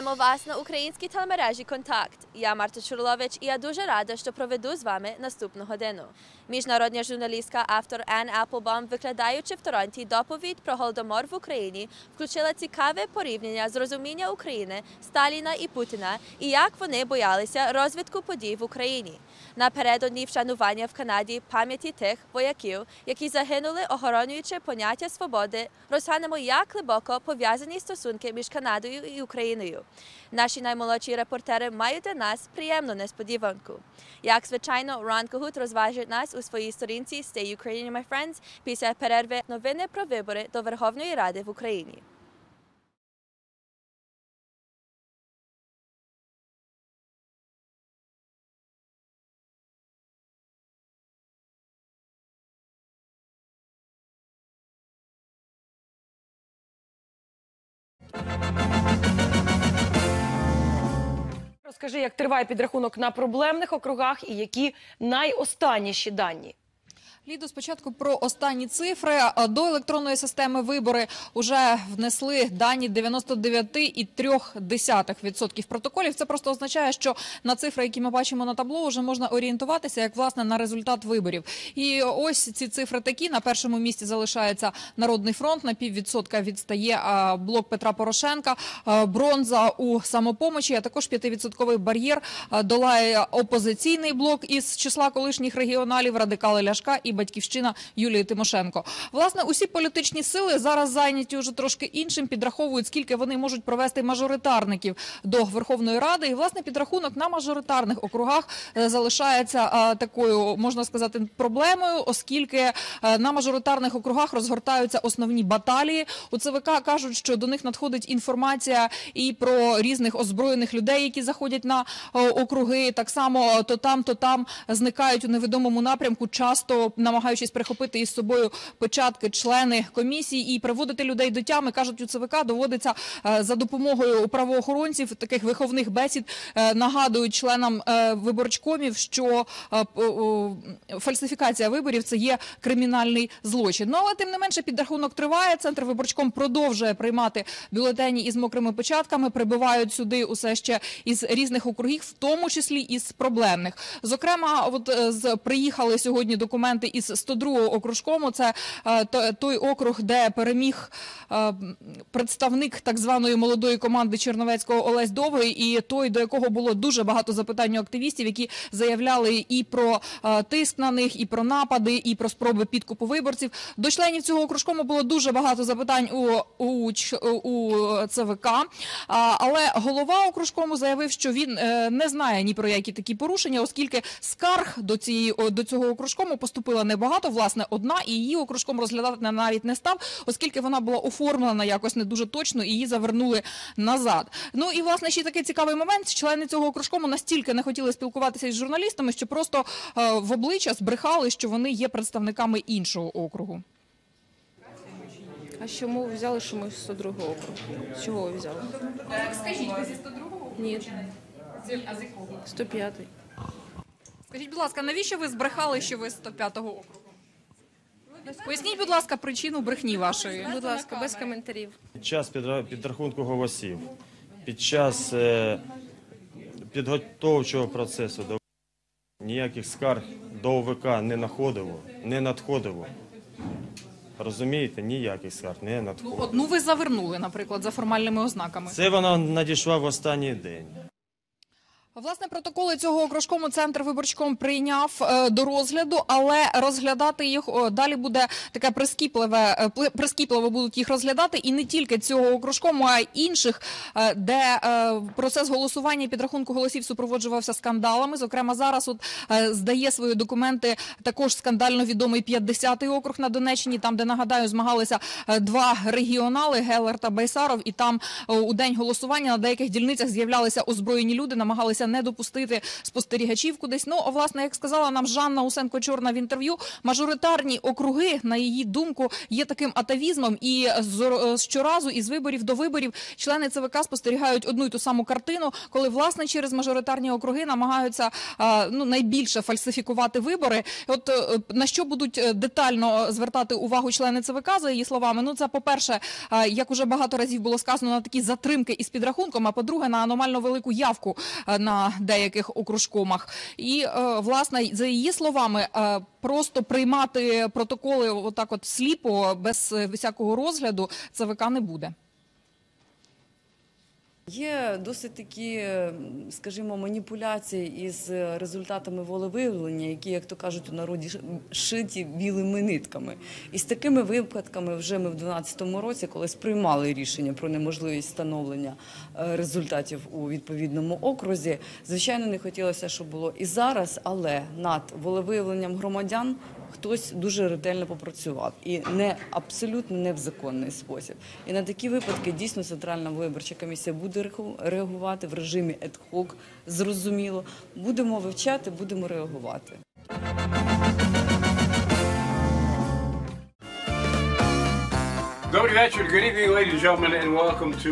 Вітаємо вас на українській телемережі «Контакт». Я Марта Czurylowicz і я дуже рада, що проведу з вами наступну годину. Міжнародна журналістка, автор Ann Applebaum, викладаючи в Торонті доповідь про Голодомор в Україні, включила цікаве порівняння з розуміння України, Сталіна і Путіна і як вони боялися розвитку подій в Україні. Напередодні вшанування в Канаді пам'яті тих вояків, які загинули, охоронюючи поняття свободи, розглянемо, як глибоко пов'язані стосунки між Канадою і Україною. Наші наймолодші репортери мають для нас приємну несподіванку. Як звичайно, Рон Когут розважить нас у своїй сторінці «Stay Ukrainian, my friends» після перерви новини про вибори до Верховної Ради в Україні. Розкажи, як триває підрахунок на проблемних округах і які найостанніші дані? Лідо, спочатку про останні цифри. До електронної системи вибори вже внесли дані 99,3% протоколів. Це просто означає, що на цифри, які ми бачимо на табло, вже можна орієнтуватися, як, власне, на результат виборів. І ось ці цифри такі. На першому місці залишається Народний фронт, на 0,5% відстає блок Петра Порошенка, бронза у Самопомочі, а також 5% бар'єр долає опозиційний блок із числа колишніх регіоналів, радикали Ляшка і Батьківщина Юлії Тимошенко. Власне, усі політичні сили зараз зайняті вже трошки іншим, підраховують, скільки вони можуть провести мажоритарників до Верховної Ради. І, власне, підрахунок на мажоритарних округах залишається такою, можна сказати, проблемою, оскільки на мажоритарних округах розгортаються основні баталії. У ЦВК кажуть, що до них надходить інформація і про різних озброєних людей, які заходять на округи. Так само то там зникають у невідомому напрямку, часто намагаючись прихопити із собою печатки, члени комісії і приводити людей до тями, кажуть, у ЦВК доводиться за допомогою правоохоронців, таких виховних бесід, нагадують членам виборчкомів, що фальсифікація виборів – це є кримінальний злочин. Ну, але тим не менше підрахунок триває, Центр виборчком продовжує приймати бюлетені із мокрими печатками, прибивають сюди усе ще із різних округів, в тому числі із проблемних. Зокрема, приїхали сьогодні документи із 102-го окружкому, це той округ, де переміг представник так званої молодої команди Черновецького Олесь Довгий, і той, до якого було дуже багато запитань у активістів, які заявляли і про тиск на них, і про напади, і про спроби підкупу виборців. До членів цього окружкому було дуже багато запитань у ЦВК, але голова окружкому заявив, що він не знає ні про які такі порушення, оскільки скарг до цього окружкому поступила небагато, власне, одна, і її окружком розглядати навіть не став, оскільки вона була оформлена якось не дуже точно, і її завернули назад. Ну і, власне, ще такий цікавий момент. Члени цього окружкому настільки не хотіли спілкуватися із журналістами, що просто в обличчя збрехали, що вони є представниками іншого округу. А чому ви взяли, що ми з 102-го округу? З чого ви взяли? Скажіть, ви зі 102-го? Ні. А з якого? 105-й. Скажіть, будь ласка, навіщо ви збрехали, що ви з 105-го округу? Поясніть, будь ласка, причину брехні вашої. Будь ласка, без коментарів. Під час підрахунку голосів, під час підготовчого процесу ніяких скарг до ОВК не надходило. Розумієте, ніяких скарг не надходило. Ну, одну ви завернули, наприклад, за формальними ознаками. Це вона надійшла в останній день. Власне, протоколи цього окружкому Центр виборчком прийняв до розгляду, але розглядати їх далі буде таке прискіпливо будуть їх розглядати, і не тільки цього окружкому, а й інших, де процес голосування і підрахунку голосів супроводжувався скандалами. Зокрема, зараз здає свої документи також скандально відомий 50-й округ на Донеччині, там, де, нагадаю, змагалися два регіонали, Гелер та Байсаров, і там у день голосування на деяких дільницях з'являлися озброєні люди, намагалися намагатися не допустити спостерігачів кудись. Ну, власне, як сказала нам Жанна Усенко-Чорна в інтерв'ю, мажоритарні округи, на її думку, є таким атавізмом, і щоразу із виборів до виборів члени ЦВК спостерігають одну і ту саму картину, коли, власне, через мажоритарні округи намагаються найбільше фальсифікувати вибори. От на що будуть детально звертати увагу члени ЦВК, за її словами? Ну, це, по-перше, як уже багато разів було сказано, на такі затримки із підрахунком, а по-друге, на аномально велику явку на деяких окружкомах. І, власне, за її словами, просто приймати протоколи отак от сліпо, без всякого розгляду, ЦВК не буде. Є досить такі, скажімо, маніпуляції із результатами волевиявлення, які, як то кажуть у народі, шиті білими нитками. І з такими випадками вже ми в 2012 році, коли сприймали рішення про неможливість встановлення результатів у відповідному окрузі, звичайно, не хотілося, щоб було і зараз, але над волевиявленням громадян хтось дуже ретельно попрацював і абсолютно не в законний спосіб. І на такі випадки дійсно Центральна виборча комісія буде реагувати в режимі ad-hoc, зрозуміло. Будемо вивчати, будемо реагувати. Добрий вечір, good evening, ladies and gentlemen, and welcome to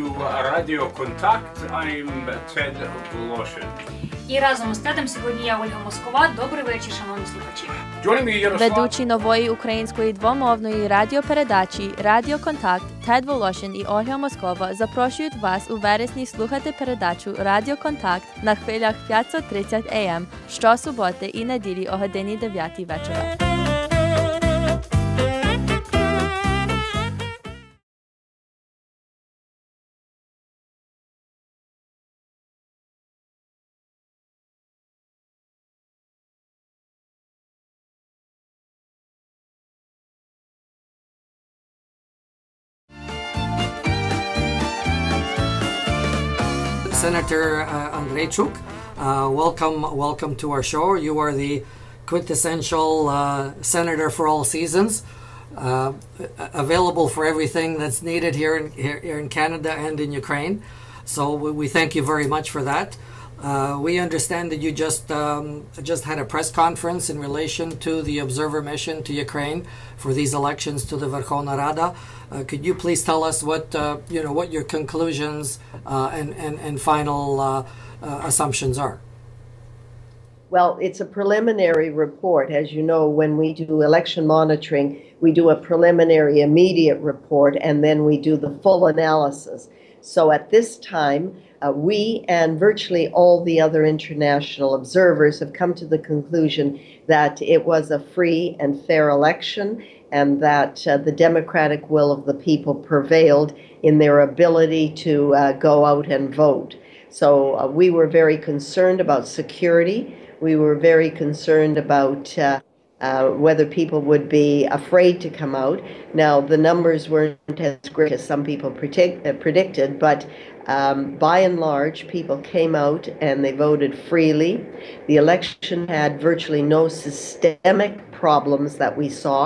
Radio Kontakt. I'm Ted Voloshin. І разом з Тедом сьогодні я, Ольга Москова. Добрий вечір, шановні слухачі. Ведучі нової української двомовної радіопередачі «Радіо Контакт» Тед Волошин і Ольга Москова запрошують вас у вересні слухати передачу «Радіо Контакт» на хвилях 530 АМ щосуботи і неділі о годині 9 вечора. Senator Andreychuk, welcome to our show. You are the quintessential senator for all seasons, available for everything that's needed here in Canada and in Ukraine. So we thank you very much for that. We understand that you just had a press conference in relation to the observer mission to Ukraine for these elections to the Verkhovna Rada. Could you please tell us what your conclusions and final assumptions are? Well, it's a preliminary report. As you know, when we do election monitoring, we do a preliminary immediate report, and then we do the full analysis. So at this time, we and virtually all the other international observers have come to the conclusion that it was a free and fair election, and that the democratic will of the people prevailed in their ability to go out and vote. So we were very concerned about security. We were very concerned about whether people would be afraid to come out. Now, the numbers weren't as great as some people predicted, but by and large, people came out and they voted freely. The election had virtually no systemic problems that we saw,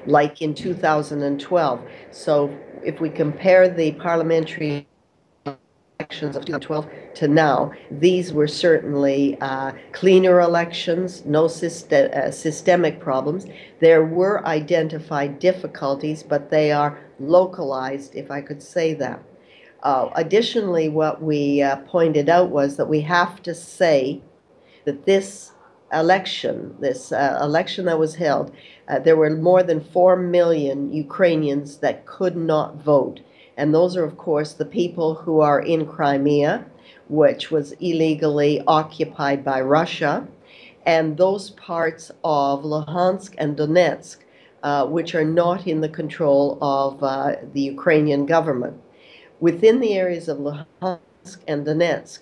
like in 2012. So if we compare the parliamentary elections of 2012 to now, these were certainly cleaner elections, no systemic problems. There were identified difficulties, but they are localized, if I could say that. Additionally, what we pointed out was that we have to say that this election that was held, there were more than 4 million Ukrainians that could not vote. And those are, of course, the people who are in Crimea, which was illegally occupied by Russia, and those parts of Luhansk and Donetsk, which are not in the control of the Ukrainian government. Within the areas of Luhansk and Donetsk,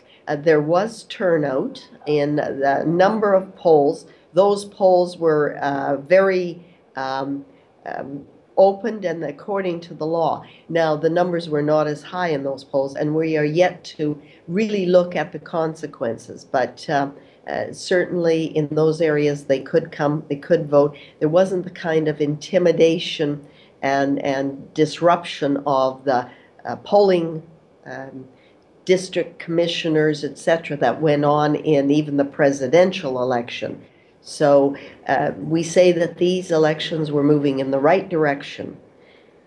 there was turnout in a number of polls. Those polls were very opened and according to the law. Now, the numbers were not as high in those polls, and we are yet to really look at the consequences. But certainly in those areas, they could vote. There wasn't the kind of intimidation and disruption of the polling district commissioners, etc., that went on in even the presidential election. So we say that these elections were moving in the right direction.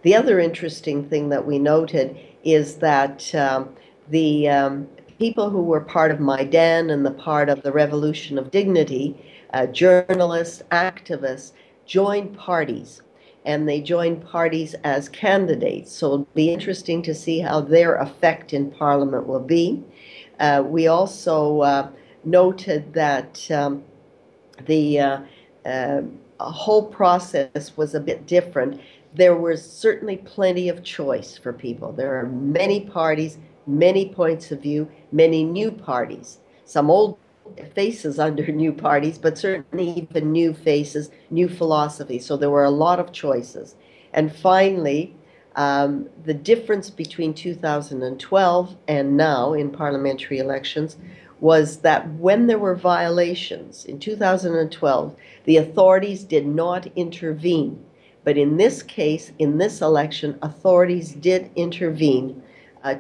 The other interesting thing that we noted is that the people who were part of Maidan and the part of the Revolution of Dignity, journalists, activists, joined parties. And they joined parties as candidates. So it'll be interesting to see how their effect in Parliament will be. We also noted that the whole process was a bit different. There was certainly plenty of choice for people. There are many parties, many points of view, many new parties, some old faces under new parties, but certainly even new faces, new philosophies. So there were a lot of choices. And finally, the difference between 2012 and now in parliamentary elections was that when there were violations in 2012, the authorities did not intervene. But in this case, in this election, authorities did intervene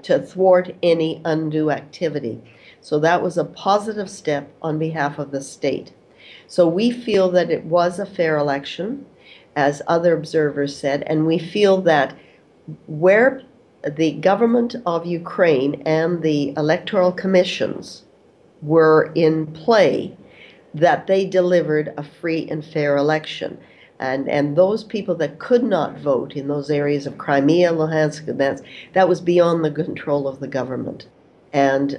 to thwart any undue activity. So that was a positive step on behalf of the state. So we feel that it was a fair election, as other observers said, and we feel that where the government of Ukraine and the electoral commissions were in play, that they delivered a free and fair election. And those people that could not vote in those areas of Crimea, Luhansk, and that was beyond the control of the government. And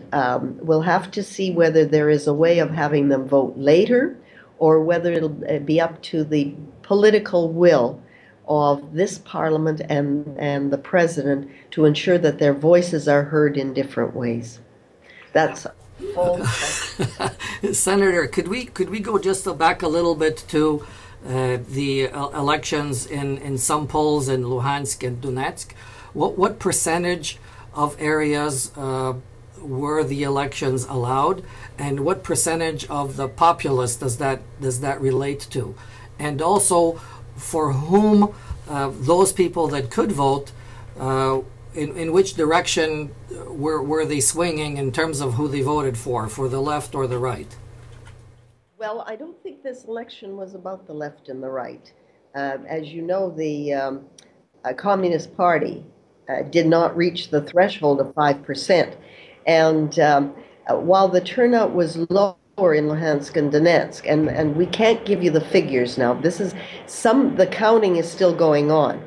we'll have to see whether there is a way of having them vote later or whether it'll be up to the political will of this parliament and the president to ensure that their voices are heard in different ways. That's full. Senator, could we go just back a little bit to the elections in some polls in Luhansk and Donetsk? What percentage of areas were the elections allowed, and what percentage of the populace does that relate to? And also, for whom those people that could vote, in which direction were they swinging in terms of who they voted for the left or the right? Well, I don't think this election was about the left and the right. As you know, the Communist Party did not reach the threshold of 5%. And while the turnout was lower in Luhansk and Donetsk, and we can't give you the figures now, the counting is still going on.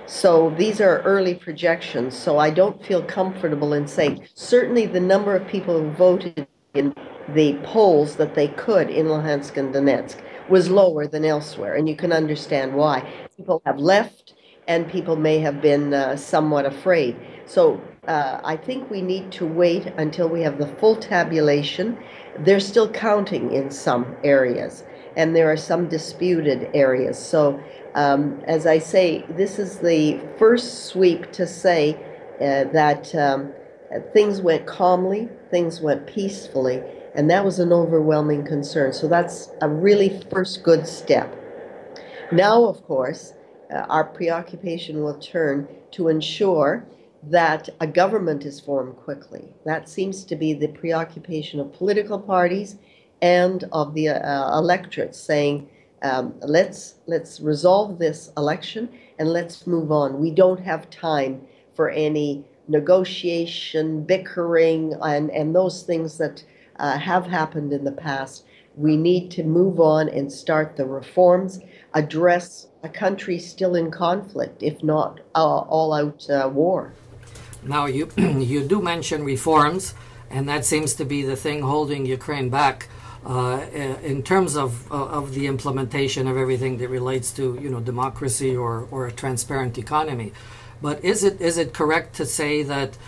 So these are early projections, so I don't feel comfortable in saying. Certainly the number of people who voted in the polls that they could in Luhansk and Donetsk was lower than elsewhere, and you can understand why. People have left, and people may have been somewhat afraid. So I think we need to wait until we have the full tabulation. They're still counting in some areas, and there are some disputed areas. So as I say, this is the first sweep to say that things went calmly, things went peacefully, and that was an overwhelming concern. So that's a really first good step. Now, of course, our preoccupation will turn to ensure that a government is formed quickly. That seems to be the preoccupation of political parties and of the electorate, saying, let's resolve this election and let's move on. We don't have time for any negotiation, bickering, and those things that have happened in the past. We need to move on and start the reforms, address a country still in conflict, if not all-out war. Now, you do mention reforms, and that seems to be the thing holding Ukraine back in terms of the implementation of everything that relates to democracy or a transparent economy. But is it correct to say that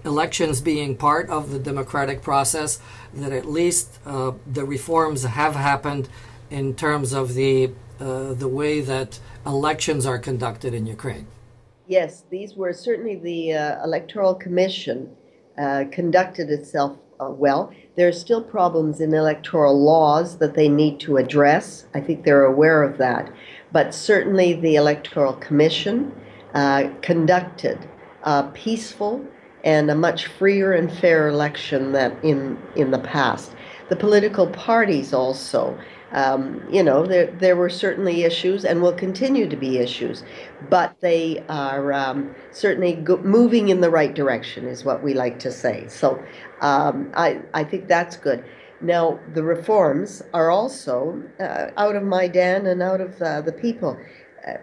elections being part of the democratic process, that at least the reforms have happened in terms of the way that elections are conducted in Ukraine? Yes, these were certainly the Electoral Commission conducted itself well. There are still problems in electoral laws that they need to address. I think they're aware of that. But certainly the Electoral Commission conducted a peaceful and a much freer and fair election than in the past. The political parties also, there were certainly issues and will continue to be issues, but they are certainly moving in the right direction, is what we like to say. So I think that's good. Now, the reforms are also out of Maidan and out of the people.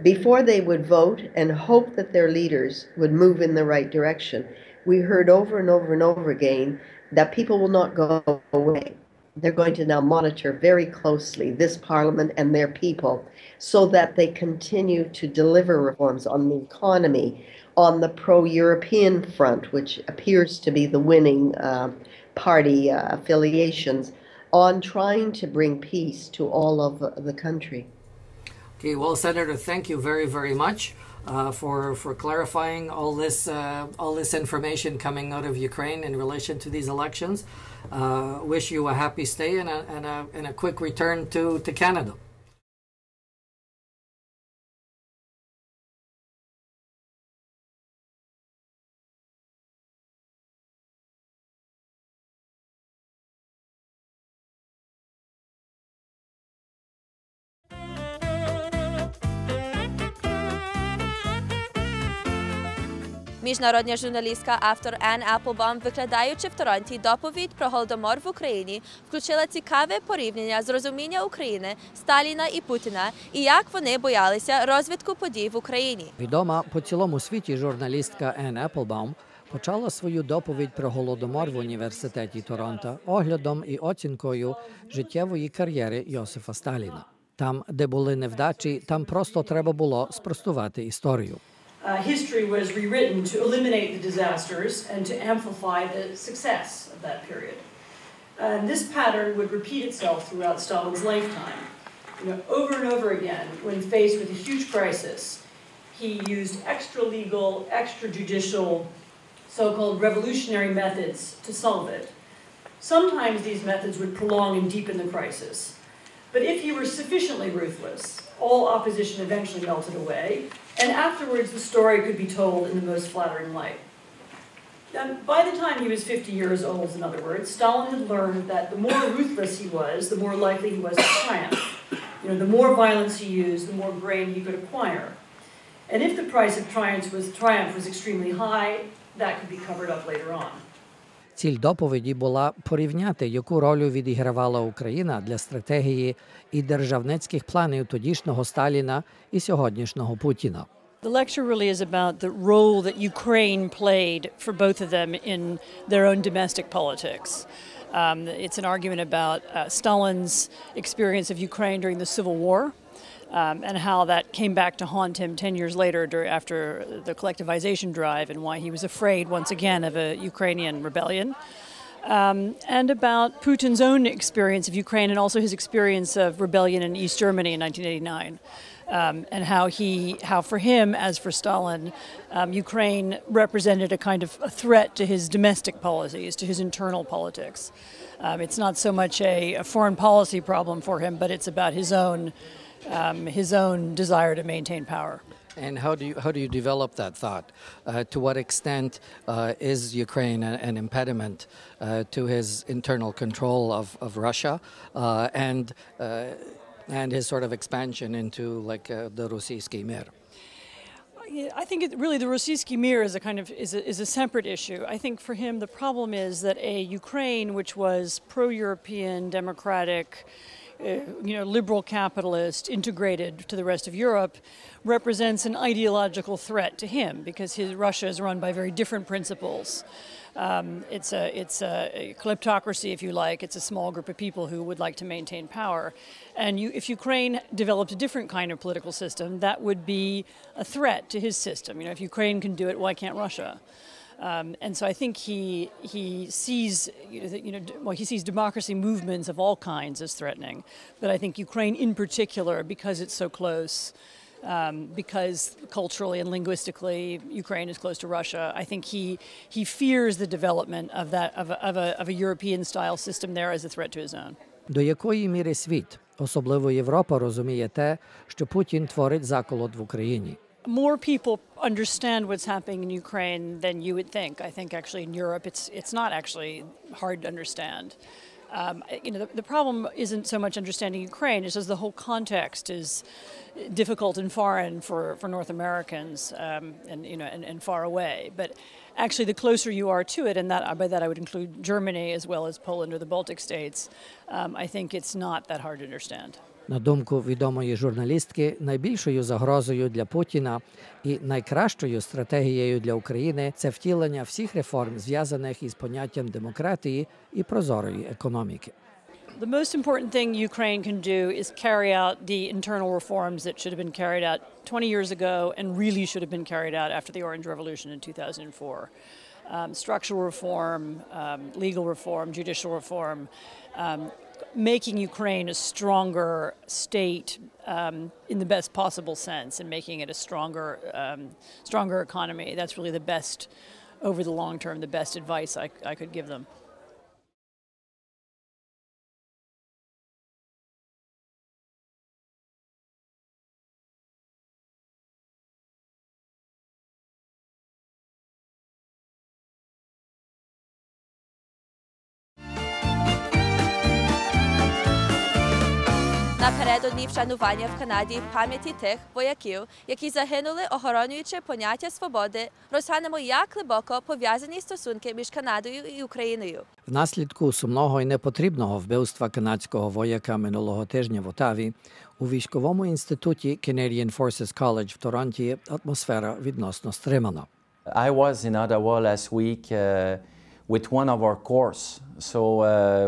Before they would vote and hope that their leaders would move in the right direction, we heard over and over and over again that people will not go away. They're going to now monitor very closely this parliament and their people so that they continue to deliver reforms on the economy, on the pro-European front, which appears to be the winning party affiliations, on trying to bring peace to all of the country. Okay, well, Senator, thank you very, very much for clarifying all this information coming out of Ukraine in relation to these elections. Wish you a happy stay and a quick return to Canada. Міжнародна журналістка, автор Ен Еплбаум, викладаючи в Торонті доповідь про Голодомор в Україні, включила цікаве порівняння з розуміння України, Сталіна і Путіна, і як вони боялися розвитку подій в Україні. Відома по цілому світі журналістка Ен Еплбаум почала свою доповідь про Голодомор в університеті Торонто оглядом і оцінкою життєвої кар'єри Йосифа Сталіна. Там, де були невдачі, там просто треба було спростувати історію. History was rewritten to eliminate the disasters and to amplify the success of that period. This pattern would repeat itself throughout Stalin's lifetime. Over and over again, when faced with a huge crisis, he used extra-legal, extrajudicial, so-called revolutionary methods to solve it. Sometimes these methods would prolong and deepen the crisis. But if he were sufficiently ruthless, all opposition eventually melted away, and afterwards the story could be told in the most flattering light. By the time he was 50 years old, in other words, Stalin had learned that the more ruthless he was, the more likely he was to triumph. The more violence he used, the more grain he could acquire. And if the price of triumph was extremely high, that could be covered up later on. Ціль доповіді була порівняти, яку роль відігравала Україна для стратегії і державницьких планів тодішнього Сталіна і сьогоднішнього Путіна. The lecture really is about the role that Ukraine played for both of them in their own domestic politics. It's an argument about Stalin's experience of Ukraine during the Civil War, and how that came back to haunt him 10 years later after the collectivization drive, and why he was afraid once again of a Ukrainian rebellion. And about Putin's own experience of Ukraine and also his experience of rebellion in East Germany in 1989. And how for him, as for Stalin, Ukraine represented a kind of a threat to his domestic policies, to his internal politics. It's not so much a foreign policy problem for him, but it's about his own desire to maintain power. And how do you develop that thought? To what extent is Ukraine an impediment to his internal control of Russia and his sort of expansion into the Rossiyski Mir? I think really the Rossiyski Mir is a separate issue. I think for him the problem is that a Ukraine which was pro-European, democratic, liberal capitalist integrated to the rest of Europe represents an ideological threat to him because Russia is run by very different principles. It's a kleptocracy, if you like. It's a small group of people who would like to maintain power. And if Ukraine developed a different kind of political system, that would be a threat to his system. If Ukraine can do it, why can't Russia? And so I think he sees democracy movements of all kinds as threatening. But I think Ukraine in particular, because it's so close, because culturally and linguistically Ukraine is close to Russia, I think he fears the development of a European-style system there as a threat to his own. До якої міри світ, особливо Європа, розуміє те, що Путін творить заколот в Україні? more people understand what's happening in Ukraine than you would think. I think actually in Europe it's not actually hard to understand. The problem isn't so much understanding Ukraine, it's just the whole context is difficult and foreign for North Americans and far away. But actually the closer you are to it, and by that I would include Germany as well as Poland or the Baltic states, I think it's not that hard to understand. На думку відомої журналістки, найбільшою загрозою для Путіна і найкращою стратегією для України – це втілення всіх реформ, зв'язаних із поняттям демократії і прозорої економіки. The most important thing Ukraine can do is carry out the internal reforms that should have been carried out 20 years ago and really should have been carried out after the Orange Revolution in 2004. Structural reform, legal reform, judicial reform, making Ukraine a stronger state in the best possible sense and making it a stronger economy. That's really the best, over the long term, the best advice I could give them. Напередодні вшанування в Канаді пам'яті тих вояків, які загинули, охоронюючи поняття свободи, розглянемо, як глибоко пов'язані стосунки між Канадою і Україною. Внаслідку сумного і непотрібного вбивства канадського вояка минулого тижня в Отаві у військовому інституті Canadian Forces College в Торонті атмосфера відносно стримана. I was in Ottawa last week with one of our course. So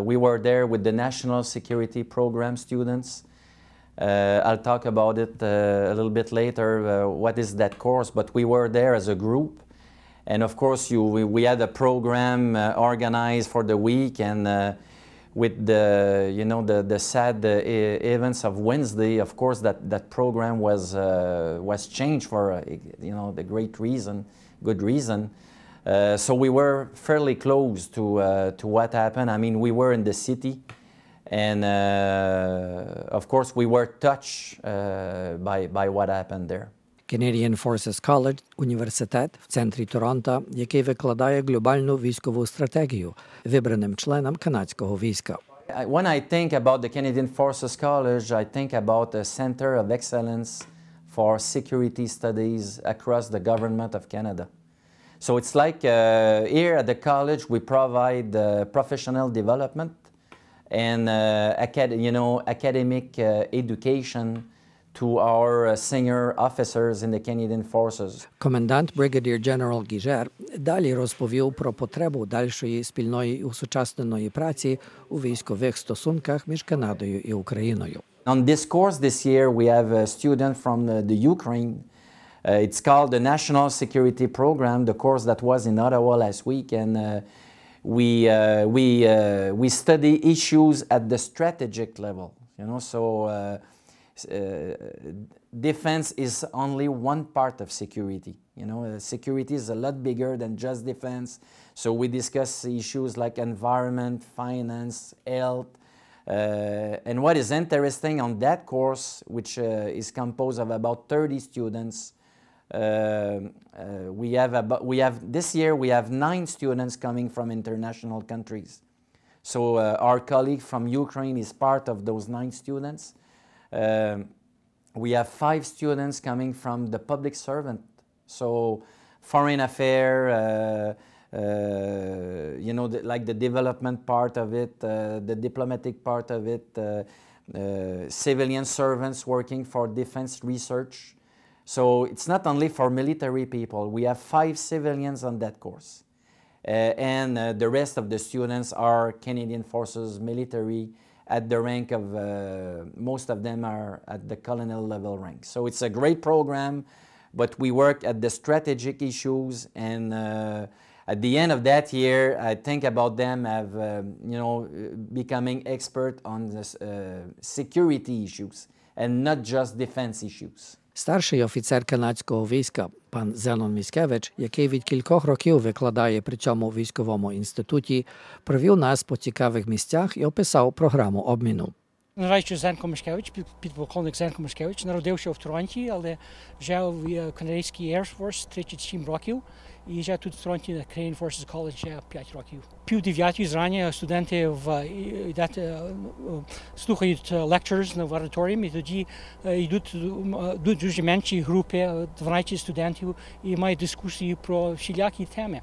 we were there with the National Security Program students. I'll talk about it a little bit later, what is that course, but we were there as a group. And of course we had a program organized for the week, and with the sad events of Wednesday, of course that program was changed for the good reason. So we were fairly close to what happened. I mean, we were in the city, and of course we were touched by what happened there. Canadian Forces College – університет в центрі Торонто, який викладає глобальну військову стратегію вибраним членам канадського війська. When I think about the Canadian Forces College, I think about a center of excellence for security studies across the government of Canada. So it's like here at the college we provide professional development and academic education to our senior officers in the Canadian Forces. Комендант Brigadier General Гіжер далі розповів про потребу дальшої спільної усучасненої праці у військових стосунках між Канадою і Україною. On this course this year we have a student from the Ukraine. It's called the National Security Program, the course that was in Ottawa last week, and we study issues at the strategic level. So defense is only one part of security. Security is a lot bigger than just defense. So we discuss issues like environment, finance, health. And what is interesting on that course, which is composed of about 30 students, this year we have 9 students coming from international countries. So our colleague from Ukraine is part of those 9 students. We have 5 students coming from the public servant, so foreign affairs, like the development part of it, the diplomatic part of it, civilian servants working for defense research. So it's not only for military people. We have 5 civilians on that course. And the rest of the students are Canadian Forces military at the rank of, most of them are at the colonel level rank. So it's a great program, but we work at the strategic issues, and at the end of that year, I think about them as, becoming expert on the security issues and not just defense issues. Старший офіцер канадського війська, пан Зенон Міськевич, який від кількох років викладає при цьому військовому інституті, провів нас по цікавих місцях і описав програму обміну. Зважаючи Зенко Мишкевич, підполковник Зенко Мишкевич, народився в Торонті, але вже в канадській Air Force 37 років. І вже тут в Торонті на Canadian Forces College вже 5 років. 8:30 зрання студенти слухають lectures в аудиторіумі, тоді йдуть дуже менші групи, 12 студентів, і мають дискусії про всілякі теми.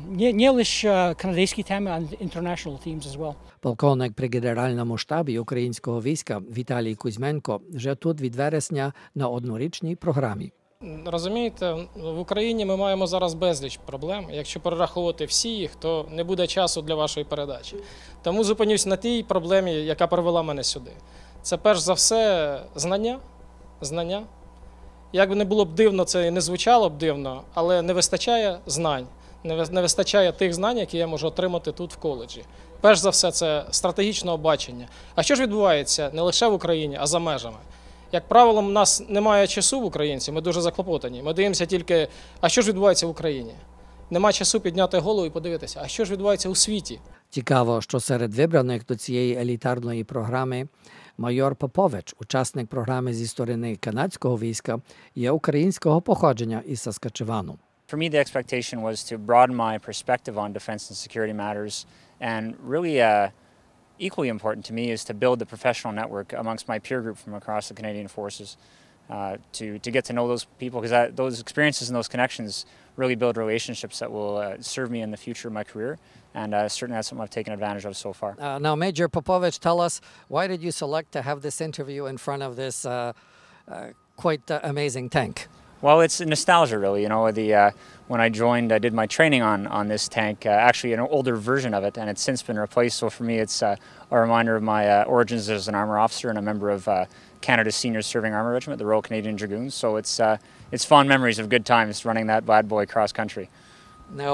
Не лише канадські теми, а international themes as well. Полковник при Генеральному штабі українського війська Віталій Кузьменко вже тут від вересня на однорічній програмі. Розумієте, в Україні ми маємо зараз безліч проблем. Якщо перераховувати всі їх, то не буде часу для вашої передачі. Тому зупинюсь на тій проблемі, яка привела мене сюди. Це перш за все знання. Як би не було б дивно, це і не звучало б дивно, але не вистачає знань. Не вистачає тих знань, які я можу отримати тут в коледжі. Перш за все, це стратегічного бачення. А що ж відбувається не лише в Україні, а за межами? Як правило, у нас немає часу в українців, ми дуже заклопотані. Ми дивимося тільки, а що ж відбувається в Україні? Нема часу підняти голову і подивитися, а що ж відбувається у світі? Цікаво, що серед вибраних до цієї елітарної програми майор Попович, учасник програми зі сторони канадського війська, є українського походження із Саскачевану. For me, the expectation was to broaden my perspective on defense and security matters, and really equally important to me is to build the professional network amongst my peer group from across the Canadian Forces, to get to know those people, because those experiences and those connections really build relationships that will serve me in the future of my career, and certainly that's something I've taken advantage of so far. Now, Major Popovich, tell us, why did you select to have this interview in front of this quite amazing tank? Well, it's nostalgia, really. You know, when I joined, I did my training on this tank, actually an older version of it, and it's since been replaced. So for me, it's a reminder of my origins as an armor officer and a member of Canada's Senior Serving Armor Regiment, the Royal Canadian Dragoons. So it's fond memories of good times running that bad boy cross country. Now,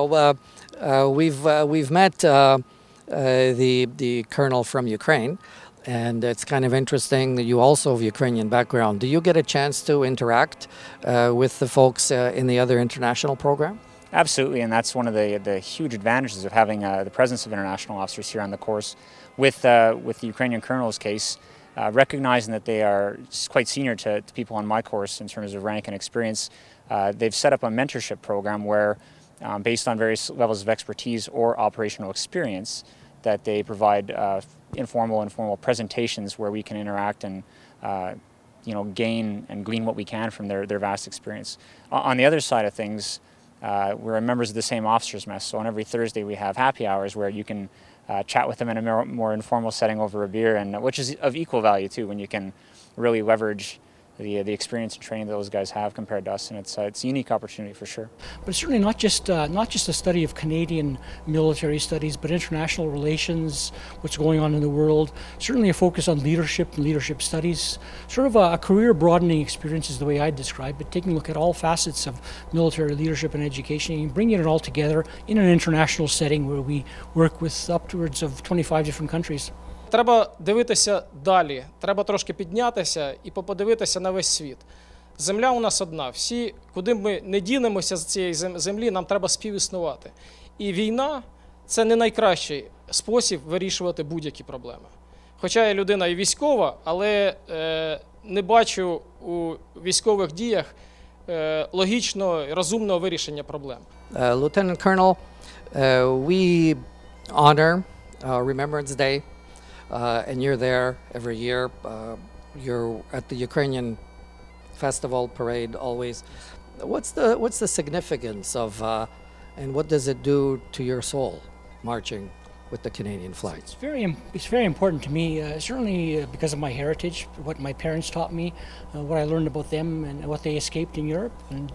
we've met the colonel from Ukraine. And it's kind of interesting that you also have Ukrainian background. Do you get a chance to interact with the folks in the other international program? Absolutely, and that's one of the huge advantages of having the presence of international officers here on the course. With the Ukrainian colonel's case, recognizing that they are quite senior to people on my course in terms of rank and experience, they've set up a mentorship program where, based on various levels of expertise or operational experience, that they provide informal presentations where we can interact and gain and glean what we can from their vast experience. On the other side of things, we're members of the same officers' mess, so on every Thursday we have happy hours where you can chat with them in a more informal setting over a beer, and which is of equal value too, when you can really leverage the experience and training that those guys have compared to us, and it's a unique opportunity for sure. But it's certainly not just a study of Canadian military studies, but international relations, what's going on in the world. Certainly a focus on leadership and leadership studies. Sort of a career-broadening experience is the way I describe it, taking a look at all facets of military leadership and education and bringing it all together in an international setting where we work with upwards of 25 different countries. Треба дивитися далі, треба трошки піднятися і подивитися на весь світ. Земля у нас одна, всі, куди б ми не дінемося з цієї землі, нам треба співіснувати. І війна – це не найкращий спосіб вирішувати будь-які проблеми. Хоча я людина і військова, але не бачу у військових діях логічного, розумного вирішення проблем. Lieutenant Colonel, we honor Remembrance Day. And you're there every year. You're at the Ukrainian festival parade always. What's the significance of and what does it do to your soul marching with the Canadian flag? It's very important to me, certainly because of my heritage, what my parents taught me, what I learned about them and what they escaped in Europe, and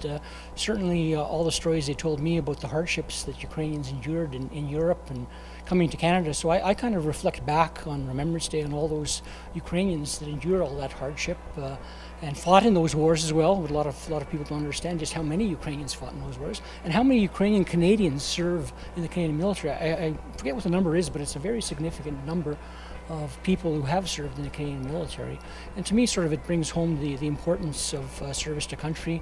certainly all the stories they told me about the hardships that Ukrainians endured in Europe and coming to Canada. So I kind of reflect back on Remembrance Day and all those Ukrainians that endured all that hardship and fought in those wars as well. A lot of people don't understand just how many Ukrainians fought in those wars and how many Ukrainian Canadians serve in the Canadian military. I forget what the number is, but it's a very significant number of people who have served in the Canadian military. And to me, sort of, it brings home the importance of service to country,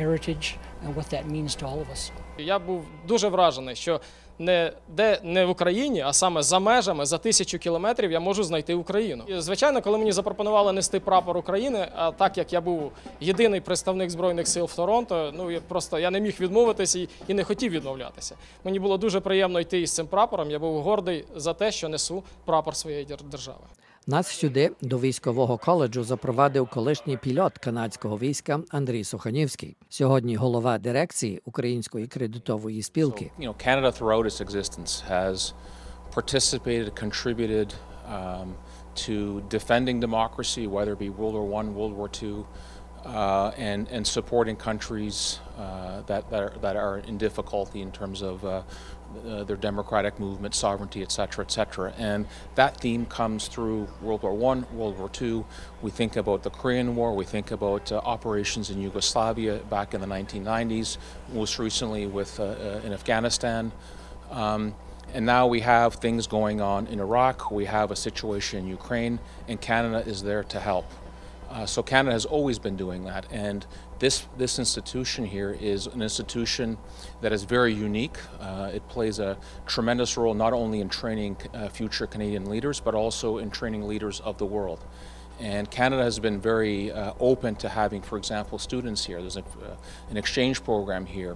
heritage, and what that means to all of us. Я був дуже вражений, що не в Україні, а саме за межами, за 1000 кілометрів я можу знайти Україну. І, звичайно, коли мені запропонували нести прапор України, а так як я був єдиний представник Збройних сил в Торонто, я не міг відмовитися і не хотів відмовлятися. Мені було дуже приємно йти із цим прапором, я був гордий за те, що несу прапор своєї держави. Нас сюди, до військового коледжу, запровадив колишній пілот канадського війська Андрій Суханівський. Сьогодні голова дирекції Української кредитової спілки. Canada throughout its existence has participated, contributed to defending democracy, whether it be World War I, World War II, and supporting countries that are in difficulty in terms of their democratic movement, sovereignty, etc., etc. And that theme comes through World War I, World War II. We think about the Korean War. We think about operations in Yugoslavia back in the 1990s, most recently in Afghanistan. And now we have things going on in Iraq. We have a situation in Ukraine, and Canada is there to help. So Canada has always been doing that, and this institution here is an institution that is very unique. It plays a tremendous role not only in training future Canadian leaders, but also in training leaders of the world. And Canada has been very open to having, for example, students here. There's an exchange program here.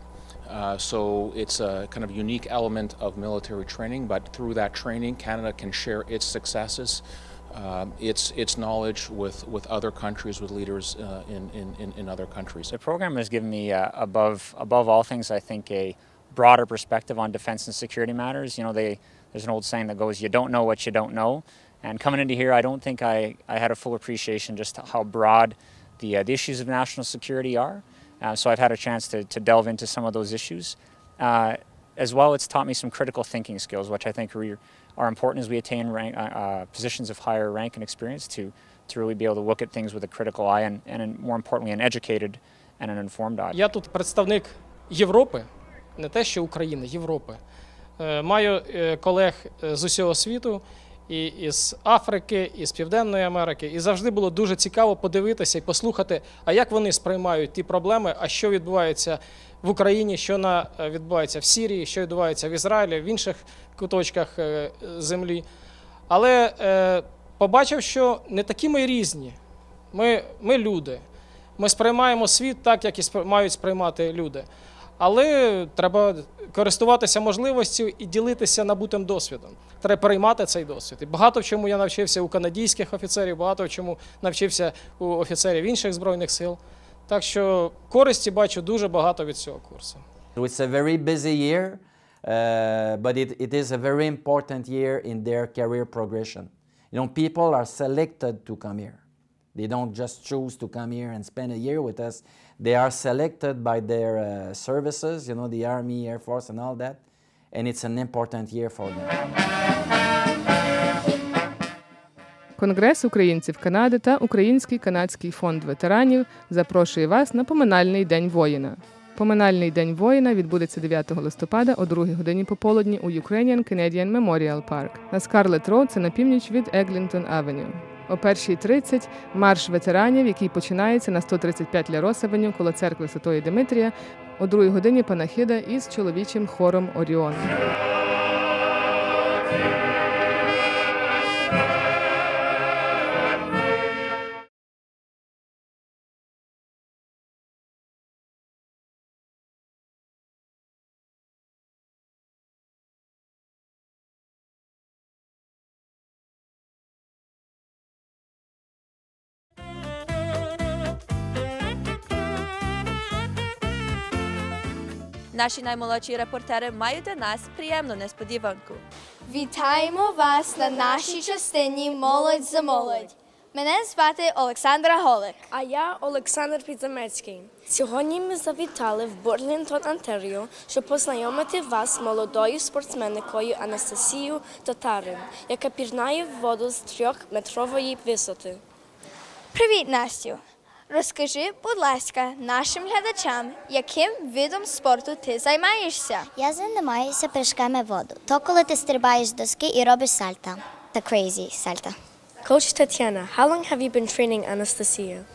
So it's a kind of unique element of military training, but through that training, Canada can share its successes, its knowledge with other countries, with leaders in other countries. The program has given me, above all things, I think, a broader perspective on defense and security matters. There's an old saying that goes, you don't know what you don't know. And coming into here, I don't think I had a full appreciation just how broad the issues of national security are. So I've had a chance to delve into some of those issues. As well, it's taught me some critical thinking skills, which I think are important as we attain positions of higher rank and experience to really be able to look at things with a critical eye and more importantly, an educated and an informed eye. Я тут представник Європи, не те, що України, Європи. Маю колег з усього світу, і із Африки, і з Південної Америки. І завжди було дуже цікаво подивитися і послухати, а як вони сприймають ті проблеми, а що відбувається в Україні, що відбувається в Сирії, що відбувається в Ізраїлі, в інших куточках землі. Але побачив, що не такі ми різні. Ми люди. Ми сприймаємо світ так, як і мають сприймати люди. Але треба користуватися можливістю і ділитися набутим досвідом. Треба переймати цей досвід. І багато в чому я навчився у канадійських офіцерів, багато в чому навчився у офіцерів інших Збройних сил. Так що користі бачу дуже багато від цього курсу. It's a very busy year, but it is a very important year in their career progression. People are selected to come here. They don't just choose to come here and spend a year with us. They are selected by their services, the Army, Air Force and all that. And it's an important year for them. Конгрес українців Канади та Український канадський фонд ветеранів запрошує вас на Поминальний день воїна. Поминальний день воїна відбудеться 9 листопада о 2 годині пополудні у Ukrainian Canadian Memorial Park на Скарлетт Роуд, це на північ від Еглінтон Авеню. О 1:30 марш ветеранів, який починається на 135 Лярос Авеню коло церкви Святої Димитрія, о 2 годині панахида із чоловічим хором «Оріон». Наші наймолодші репортери мають для нас приємну несподіванку. Вітаємо вас на нашій частині «Молодь за молодь». Мене звати Олександра Голик. А я Олександр Підзамецький. Сьогодні ми завітали в Бурлінтон, Онтаріо, щоб познайомити вас з молодою спортсменкою Анастасією Татарин, яка пірнає в воду з 3-метрової висоти. Привіт, Настю! Розкажи, будь ласка, нашим глядачам, яким видом спорту ти займаєшся? Я займаюся прыжками в воду. То, коли ти стрибаєш з доски і робиш сальто. The crazy сальто. Coach Tatiana, how long have you been training Anastasia?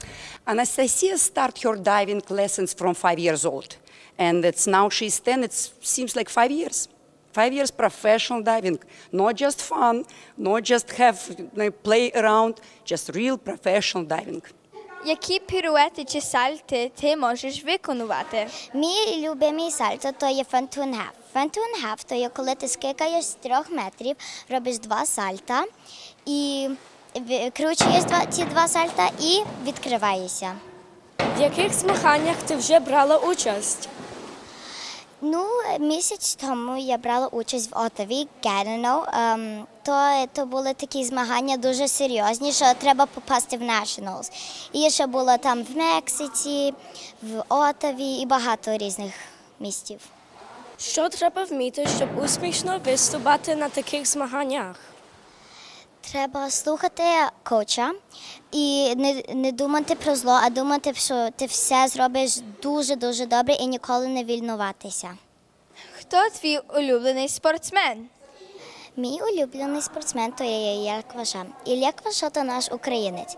Anastasia started her diving lessons from 5 years old. And it's now she's 10, it seems like 5 years. 5 years professional diving, not just fun, not just have play around, just real professional diving. Які піруети чи сальти ти можеш виконувати? Мій любимий сальто – то є фентун-геф. Фентун-геф – то є коли ти скикаєш з 3 метрів, робиш 2 сальта, і викручуєш ці 2 сальта і відкриваєшся. В яких змаганнях ти вже брала участь? Ну, місяць тому я брала участь в Отаві, Кенено. То були такі змагання дуже серйозні, що треба попасти в Nationals. І ще було там в Мексиці, в Отаві і багато різних містів. Що треба вміти, щоб успішно виступати на таких змаганнях? Треба слухати коуча і не думати про зло, а думати, що ти все зробиш дуже-дуже добре і ніколи не вільнуватися. Хто твій улюблений спортсмен? Мій улюблений спортсмен – то є R.Klufas. R.Klufas – то наш українець.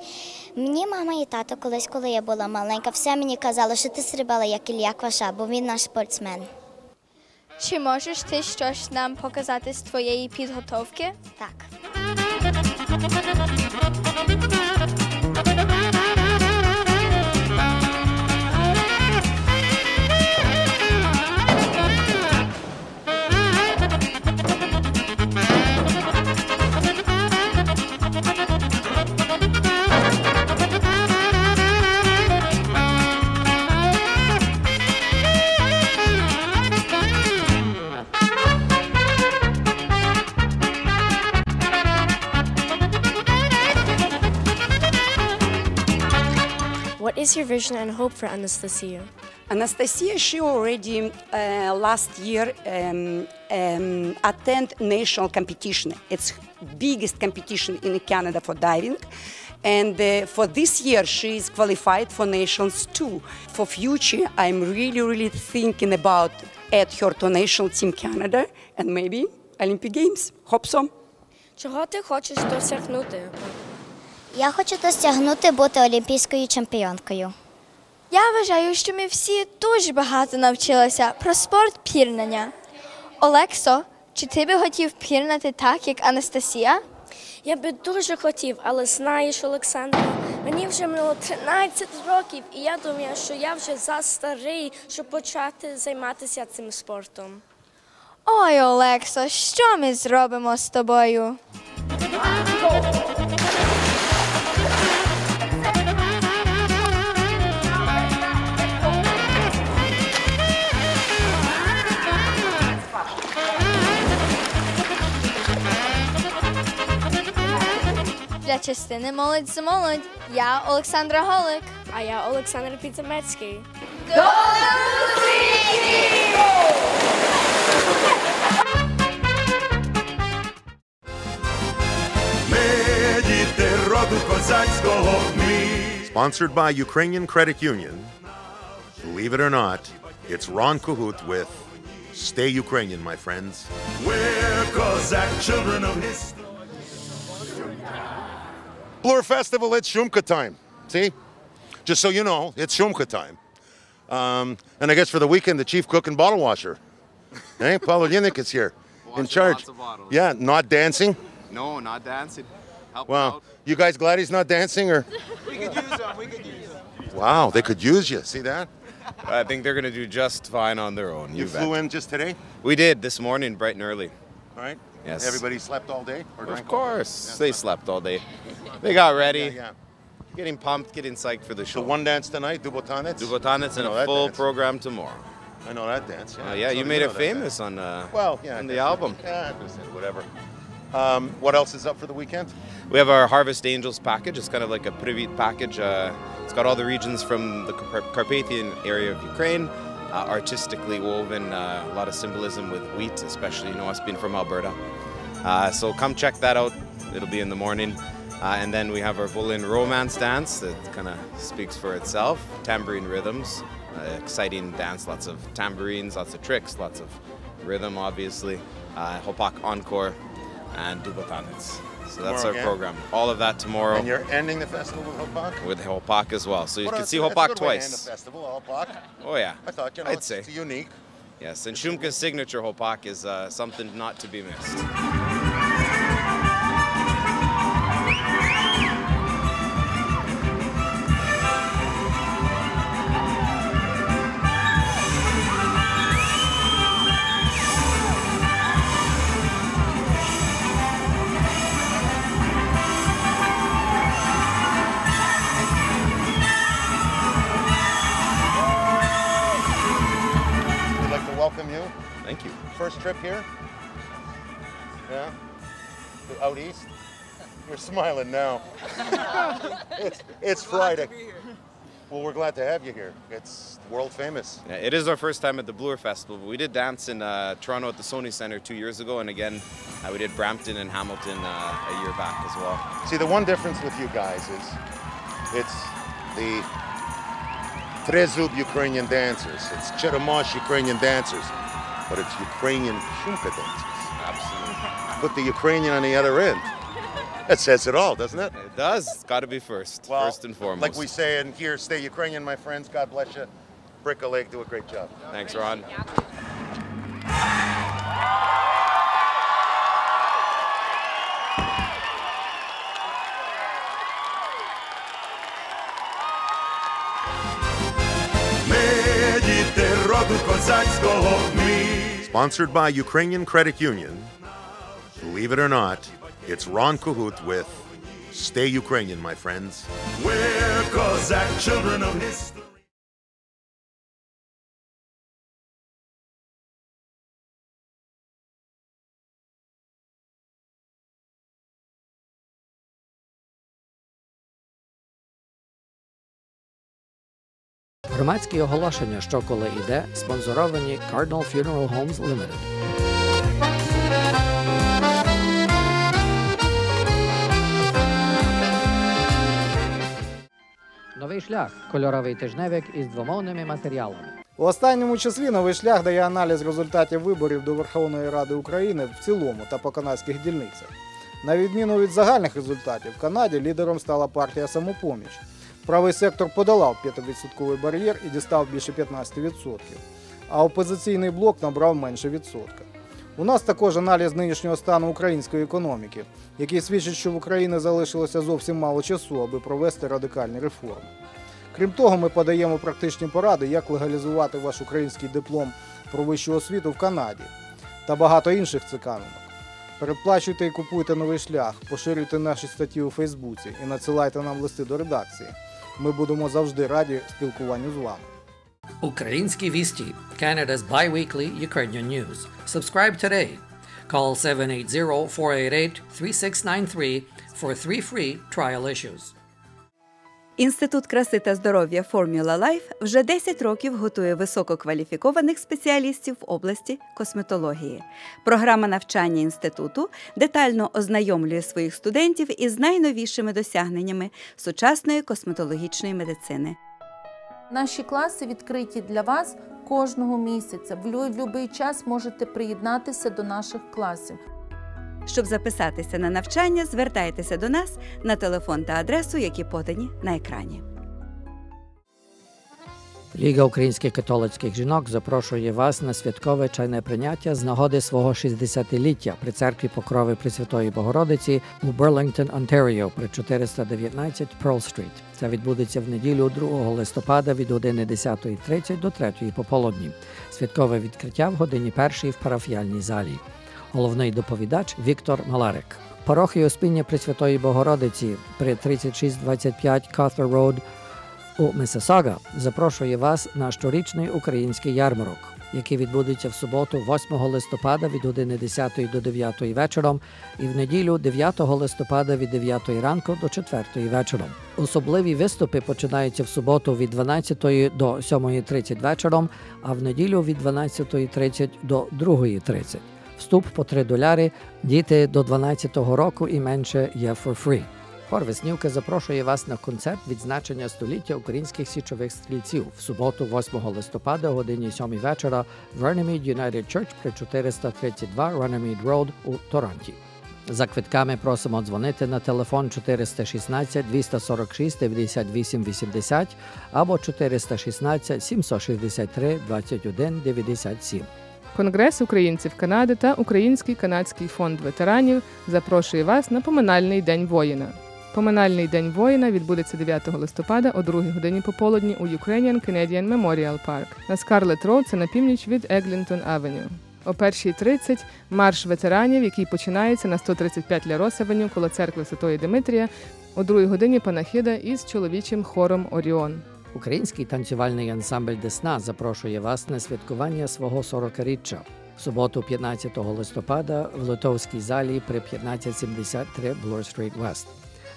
Мені мама і тато колись, коли я була маленька, все мені казали, що ти стрибала як R.Klufas, бо він наш спортсмен. Чи можеш ти щось нам показати з твоєї підготовки? Так. What is your vision and hope for Anastasia? Anastasia, she already last year attend national competition. It's biggest competition in Canada for diving. And for this year, she is qualified for nations too. For future, I'm really thinking about add her to national team Canada and maybe Olympic Games. Hope so. Чого ти хочеш досягнути? Я хочу досягнути бути олімпійською чемпіонкою. Я вважаю, що ми всі дуже багато навчилися про спорт пірнання. Олексо, чи ти би хотів пірнати так, як Анастасія? Я би дуже хотів, але знаєш, Олександро, мені вже минуло 13 років, і я думаю, що я вже застарий, щоб почати займатися цим спортом. Ой, Олексо, що ми зробимо з тобою? Для частини «Молодь за молодь» я Олександра Голик. А я Олександр Підзамецький. До зустрічі! Ми діти роду козацького, ми. Sponsored by Ukrainian Credit Union. Believe it or not, it's Ron Cahut with Stay Ukrainian, my friends. We're Cossack children of history. Blur Festival, it's Shumka time. See? Just so you know, it's Shumka time. And I guess for the weekend, the chief cook and bottle washer. Hey, Paolo Yannick is here. In charge. Yeah, not dancing? No, not dancing. Help Wow. out. You guys glad he's not dancing, or? We could use them, we could use them. Wow, they could use you. See that? I think they're going to do just fine on their own. You flew in just today? We did, this morning, bright and early. All right. Yes. Everybody slept all day? Or Of drank course. all day? Yeah. They slept all day. They got ready. Yeah. Getting pumped, getting psyched for the show. So one dance tonight, Dubotanets? Dubotanets and I know a that full dance. program tomorrow. I know that dance. Yeah. Yeah, So you do made know it that famous dance. on the album. Yeah, whatever. What else is up for the weekend? We have our Harvest Angels package. It's kind of like a Privit package. It's got all the regions from the Carpathian area of Ukraine, artistically woven, a lot of symbolism with wheat, especially, you know, us being from Alberta. So come check that out. It'll be in the morning. And then we have our Volin Romance dance that kind of speaks for itself. Tambourine rhythms, exciting dance, lots of tambourines, lots of tricks, lots of rhythm, obviously. Hopak Encore and Dubotanets. So that's our program. All of that tomorrow. And you're ending the festival with Hopak? With Hopak as well. So you can see Hopak Hopak twice. twice. End the festival, Hopak. Oh yeah. I thought, I'd say. It's unique. Yes, and Shumka's signature Hopak is something not to be missed. Welcome you. Thank you. First trip here? Yeah? Out east? You're smiling now. It's Friday. Well, we're glad to have you here. It's world famous. Yeah, it is our first time at the Bloor Festival, but we did dance in Toronto at the Sony Centre 2 years ago, and again, we did Brampton and Hamilton a year back as well. See, the one difference with you guys is it's the Trezub Ukrainian dancers. It's Cheremosh Ukrainian dancers, but it's Ukrainian Shumka dancers. Absolutely. Put the Ukrainian on the other end. That says it all, doesn't it? It does. It's got to be first. Well, first and foremost. Like we say in here, stay Ukrainian, my friends. God bless you. Brick a leg, do a great job. Thanks, Ron. Sponsored by Ukrainian Credit Union. Believe it or not, it's Ron Kahut with Stay Ukrainian, my friends. We're Cossack children of history. Громадські оголошення «Що коли іде» спонсоровані Cardinal Funeral Homes Limited. Новий шлях – кольоровий тижневик із двомовними матеріалами. У останньому числі «Новий шлях» дає аналіз результатів виборів до Верховної Ради України в цілому та по канадських дільницях. На відміну від загальних результатів, в Канаді лідером стала партія «Самопоміч». Правий сектор подолав 5% бар'єр і дістав більше 15%, а опозиційний блок набрав менше відсотка. У нас також аналіз нинішнього стану української економіки, який свідчить, що в Україні залишилося зовсім мало часу, аби провести радикальні реформи. Крім того, ми подаємо практичні поради, як легалізувати ваш український диплом про вищу освіту в Канаді та багато інших цікавинок. Передплачуйте і купуйте «Новий шлях», поширюйте наші статті у Фейсбуці і надсилайте нам листи до редакції. Ми будемо завжди раді спілкуванню з вами. Українські вісті – Canada's bi-weekly Ukrainian news. Subscribe today. Call 780-488-3693 for 3 free trial issues. Інститут краси та здоров'я Formula Life вже 10 років готує висококваліфікованих спеціалістів в області косметології. Програма навчання інституту детально ознайомлює своїх студентів із найновішими досягненнями сучасної косметологічної медицини. Наші класи відкриті для вас кожного місяця. В будь-який час можете приєднатися до наших класів. Щоб записатися на навчання, звертайтеся до нас на телефон та адресу, які подані на екрані. Ліга українських католицьких жінок запрошує вас на святкове чайне прийняття з нагоди свого 60-ліття при церкві Покрови Пресвятої Богородиці у Берлінгтон, Онтаріо при 419 Pearl Street. Це відбудеться в неділю 2 листопада від години 10:30 до 3 пополудні. Святкове відкриття в годині 1 в парафіяльній залі. Головний доповідач Віктор Маларик. Парохія Успіння Пресвятої Богородиці при 3625 Carter Road у Миссисага запрошує вас на щорічний український ярмарок, який відбудеться в суботу 8 листопада від години 10 до 9 вечором і в неділю 9 листопада від 9 ранку до 4 вечором. Особливі виступи починаються в суботу від 12 до 7:30 вечором, а в неділю від 12:30 до 2:30. Вступ по $3, діти до 12 року і менше є for free. Хор Веснівки запрошує вас на концерт відзначення століття українських січових стрільців в суботу 8 листопада о годині 7 вечора в Runnymede United Church при 432 Runnymede Road у Торонті. За квитками просимо дзвонити на телефон 416 246 98 80 або 416 763 21 97. Конгрес українців Канади та Український канадський фонд ветеранів запрошує вас на поминальний день воїна. Поминальний день воїна відбудеться 9 листопада о 2 годині пополудні у Ukrainian Canadian Memorial Park на Скарлетт Роуд, це на північ від Еглінтон Авеню. О 1:30 марш ветеранів, який починається на 135 Ля Рос Авеню коло церкви Святої Димитрія, о 2 годині панахида із чоловічим хором «Оріон». Український танцювальний ансамбль «Десна» запрошує вас на святкування свого 40-річчя. В суботу 15 листопада в Литовській залі при 1573 Bloor Street West.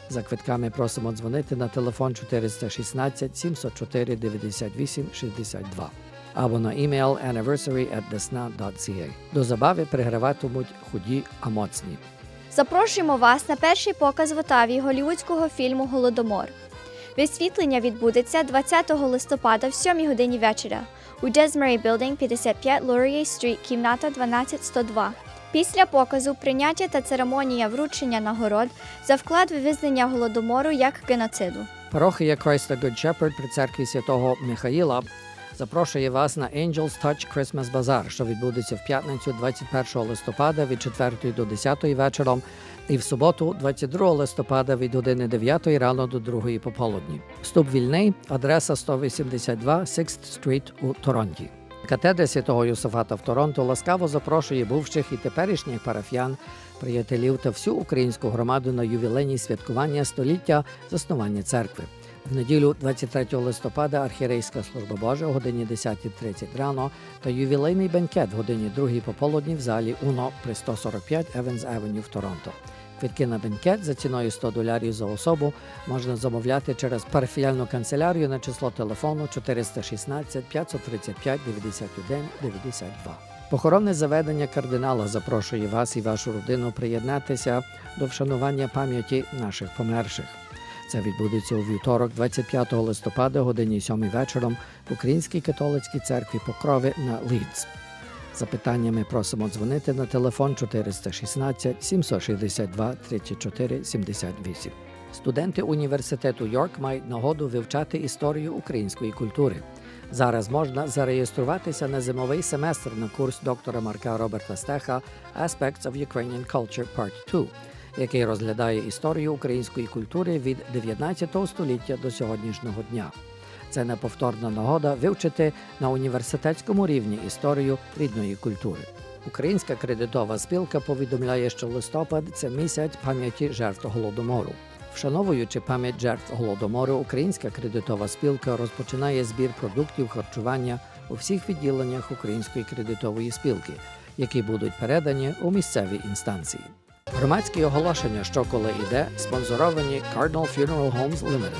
За квитками просимо дзвонити на телефон 416 704 98 62 або на імейл anniversary@desna.ca. До забави приграватимуть худі, а моцні. Запрошуємо вас на перший показ в Отаві голлівудського фільму «Голодомор». Висвітлення відбудеться 20 листопада в 7 годині вечора у Desmarais Building, 55 Laurier Street, кімната 12102. Після показу прийняття та церемонія вручення нагород за вклад в визнання Голодомору як геноциду. Парохія Christ the Good Shepherd при церкві Святого Михаїла запрошує вас на Angels Touch Christmas Bazaar, що відбудеться в п'ятницю 21 листопада від 4 до 10 вечором і в суботу 22 листопада від години 9 рано до 2 пополудні. Вступ вільний, адреса 182 6th Street у Торонті. Катедра Святого Йосафата в Торонто ласкаво запрошує бувших і теперішніх парафіян, приятелів та всю українську громаду на ювілейні святкування століття заснування церкви. В неділю 23 листопада архієрейська служба Божа о годині 10:30 рано та ювілейний бенкет в годині 2 пополудні в залі Уно при 145 Еванс Авеню в Торонто. Квитки на бенкет за ціною $100 за особу можна замовляти через парафіяльну канцелярію на число телефону 416 535 91 92. Похоронне заведення кардинала запрошує вас і вашу родину приєднатися до вшанування пам'яті наших померших. Це відбудеться у вівторок, 25 листопада, годині 7 вечором в Українській католицькій церкві Покрови на Лідс. За питаннями просимо дзвонити на телефон 416 762 34 78. Студенти університету Йорк мають нагоду вивчати історію української культури. Зараз можна зареєструватися на зимовий семестр на курс доктора Марка Роберта Стеха «Aspects of Ukrainian Culture Part 2», який розглядає історію української культури від 19 століття до сьогоднішнього дня. Це неповторна нагода вивчити на університетському рівні історію рідної культури. Українська кредитова спілка повідомляє, що листопад – це місяць пам'яті жертв Голодомору. Вшановуючи пам'ять жертв Голодомору, Українська кредитова спілка розпочинає збір продуктів харчування у всіх відділеннях Української кредитової спілки, які будуть передані у місцеві інстанції. Громадські оголошення «Що коли іде» спонсоровані Cardinal Funeral Homes Limited.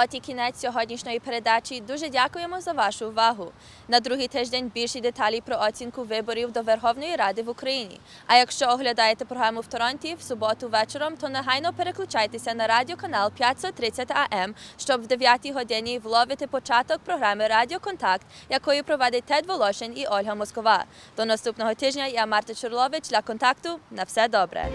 От і кінець сьогоднішньої передачі. Дуже дякуємо за вашу увагу. На другий тиждень більші деталі про оцінку виборів до Верховної Ради в Україні. А якщо оглядаєте програму в Торонті в суботу вечором, то негайно переключайтеся на радіоканал 530 АМ, щоб в 9 годині вловити початок програми «Радіо Контакт», якою проводить Тед Волошин і Ольга Москова. До наступного тижня я Марта Czurylowicz для «Контакту». На все добре!